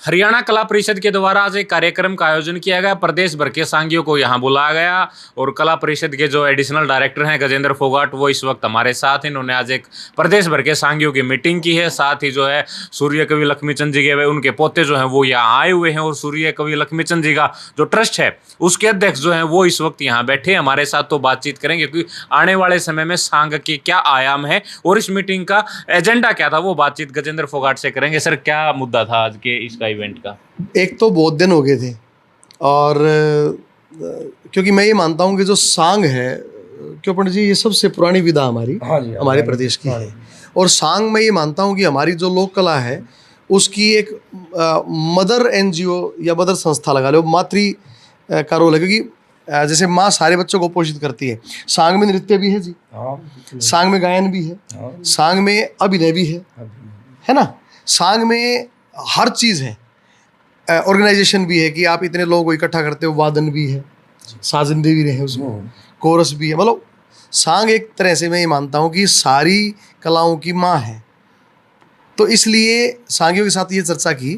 हरियाणा कला परिषद के द्वारा आज एक कार्यक्रम का आयोजन किया गया। प्रदेश भर के सांगियों को यहां बुलाया गया और कला परिषद के जो एडिशनल डायरेक्टर हैं गजेंद्र फोगाट, वो इस वक्त हमारे साथ हैं। इन्होंने आज एक प्रदेश भर के सांगियों की मीटिंग की है। साथ ही जो है सूर्य कवि लक्ष्मीचंद जी के उनके पोते जो हैं वो यहाँ आए हुए हैं और सूर्य कवि लक्ष्मीचंद जी का जो ट्रस्ट है उसके अध्यक्ष जो हैं वो इस वक्त यहाँ बैठे हमारे साथ, तो बातचीत करेंगे क्योंकि आने वाले समय में सांग के क्या आयाम है और इस मीटिंग का एजेंडा क्या था, वो बातचीत गजेंद्र फोगाट से करेंगे। सर, क्या मुद्दा था आज के इसका इवेंट का? एक तो बहुत दिन हो गए थे और क्योंकि मैं ये मानता हूँ कि जो सांग है, क्यों पंडित जी, ये सबसे पुरानी विधा हमारे प्रदेश की है। और सांग मैं ये मानता हूँ कि हमारी जो लोक कला है उसकी एक मदर एनजीओ या मदर संस्था लगा लो, मातृ का रोल है। क्योंकि जैसे माँ सारे बच्चों को पोषित करती है, सांग में नृत्य भी है जी, सांग में गायन भी है, सांग में अभिनय भी है ना, सांग में हर चीज़ है, ऑर्गेनाइजेशन भी है कि आप इतने लोगों को इकट्ठा करते हो, वादन भी है, साजिंदे भी रहे उसमें, कोरस भी है। मतलब सांग एक तरह से मैं ये मानता हूँ कि सारी कलाओं की माँ है। तो इसलिए सांगियों के साथ ये चर्चा की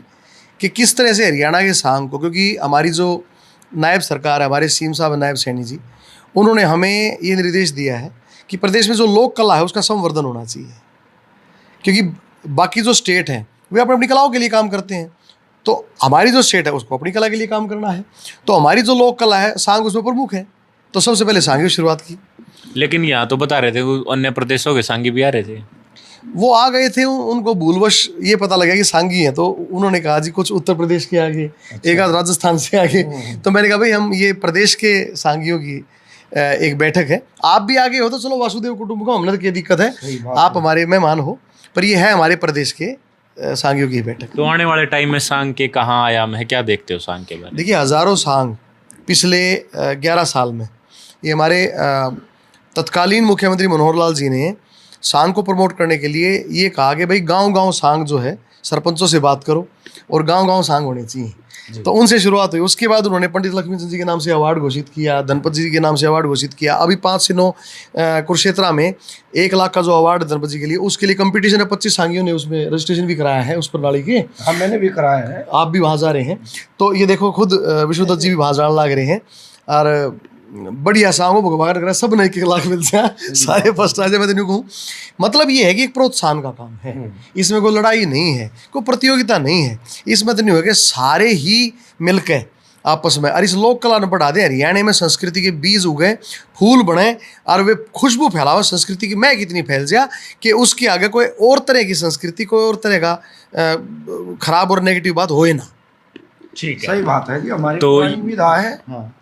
कि किस तरह से हरियाणा के सांग को, क्योंकि हमारी जो नायब सरकार है, हमारे सीएम साहब नायब सैनी जी, उन्होंने हमें ये निर्देश दिया है कि प्रदेश में जो लोक कला है उसका संवर्धन होना चाहिए। क्योंकि बाकी जो स्टेट हैं वे अपनी अपनी कलाओं के लिए काम करते हैं, तो हमारी जो स्टेट है उसको अपनी कला के लिए काम करना है। तो हमारी जो लोक कला है सांग उसमें प्रमुख है, तो सबसे पहले सांग की शुरुआत की। लेकिन यहाँ तो बता रहे थे वो अन्य प्रदेशों के सांगी भी आ रहे थे, वो आ गए थे, उनको भूलवश ये पता लगा कि सांगी हैं, तो उन्होंने कहा जी कुछ उत्तर प्रदेश के आगे, एक आध राजस्थान से आगे। तो मैंने कहा भाई हम ये प्रदेश के सांगियों की एक बैठक है, आप भी आगे हो तो चलो वासुदेव कुटुंबकम, हमने तो क्या दिक्कत है, आप हमारे मेहमान हो, पर ये है हमारे प्रदेश के सांगियों की बैठक। तो आने वाले टाइम में सांग के कहाँ आयाम है, क्या देखते हो सांग के बारे में? देखिए, हज़ारों सांग पिछले 11 साल में, ये हमारे तत्कालीन मुख्यमंत्री मनोहर लाल जी ने सांग को प्रमोट करने के लिए ये कहा कि भाई गांव-गांव सांग जो है, सरपंचों से बात करो और गांव-गांव सांग होने चाहिए। तो उनसे शुरुआत हुई। उसके बाद उन्होंने पंडित लक्ष्मीचंद जी के नाम से अवार्ड घोषित किया, धनपत जी के नाम से अवार्ड घोषित किया। अभी 5 से 9 कुरुक्षेत्रा में 1 लाख का जो अवार्ड धनपत जी के लिए, उसके लिए कंपटीशन है। 25 सांगियों ने उसमें रजिस्ट्रेशन भी कराया है उस प्रणाली के। हाँ, मैंने भी कराया है। आप भी वहाँ जा रहे हैं, तो ये देखो खुद विष्णुदत्त जी भी वहाँ जाने लग रहे हैं और बढ़िया सांगों भगवान कर सब नए के लाख मिल जाए, सारे फर्स्ट आ जाए। मैं तो नहीं कहूँ, मतलब ये है कि एक प्रोत्साहन का काम है, इसमें कोई लड़ाई नहीं है, कोई प्रतियोगिता नहीं है, इसमें तो नहीं हो कि सारे ही मिलकर आपस में, और इस लोक कला ने बढ़ा दें। हरियाणा में संस्कृति के बीज उगे, फूल बने और वे खुशबू फैलाओ, संस्कृति की महक इतनी फैल जाए कि उसके आगे कोई और तरह की संस्कृति, कोई और तरह का खराब और नेगेटिव बात होए ना। ठीक है, सही बात है जी। हमारी तो विधा है, हाँ,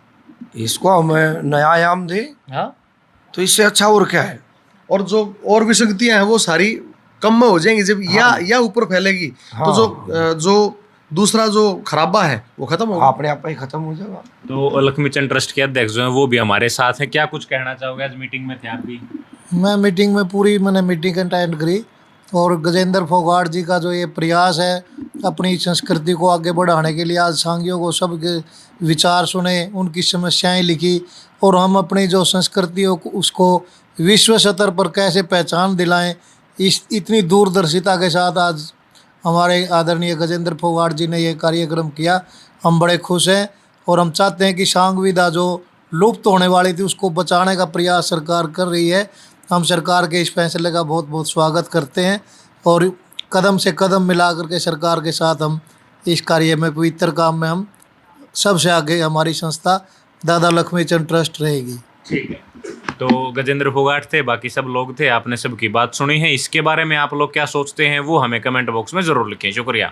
इसको हमें नया आयाम दे, हाँ, तो इससे अच्छा और क्या है। और जो और विसंगतियां हैं वो सारी कम में हो जाएंगी जब या ऊपर फैलेगी। तो जो दूसरा जो खराबा है वो खत्म होगा, अपने आप ही खत्म हो जाएगा। तो लक्ष्मीचंद ट्रस्ट के अध्यक्ष जो हैं वो भी हमारे साथ हैं, क्या कुछ कहना चाहोगे? आज मीटिंग में थे आप भी? मैं मीटिंग में पूरी मैंने मीटिंग अटेंड करी और गजेंद्र फोगाट जी का जो ये प्रयास है अपनी संस्कृति को आगे बढ़ाने के लिए, आज सांगियों को सबके विचार सुने, उनकी समस्याएं लिखी और हम अपनी जो संस्कृति हो उसको विश्व स्तर पर कैसे पहचान दिलाएं, इस इतनी दूरदर्शिता के साथ आज हमारे आदरणीय गजेंद्र फोगाट जी ने ये कार्यक्रम किया। हम बड़े खुश हैं और हम चाहते हैं कि सांग विधा जो लुप्त होने वाली थी उसको बचाने का प्रयास सरकार कर रही है। हम सरकार के इस फैसले का बहुत बहुत स्वागत करते हैं और कदम से कदम मिला करके सरकार के साथ हम इस कार्य में, पवित्र काम में, हम सबसे आगे हमारी संस्था दादा लक्ष्मीचंद ट्रस्ट रहेगी। ठीक है, तो गजेंद्र फोगाट थे, बाकी सब लोग थे, आपने सबकी बात सुनी है। इसके बारे में आप लोग क्या सोचते हैं वो हमें कमेंट बॉक्स में ज़रूर लिखें। शुक्रिया।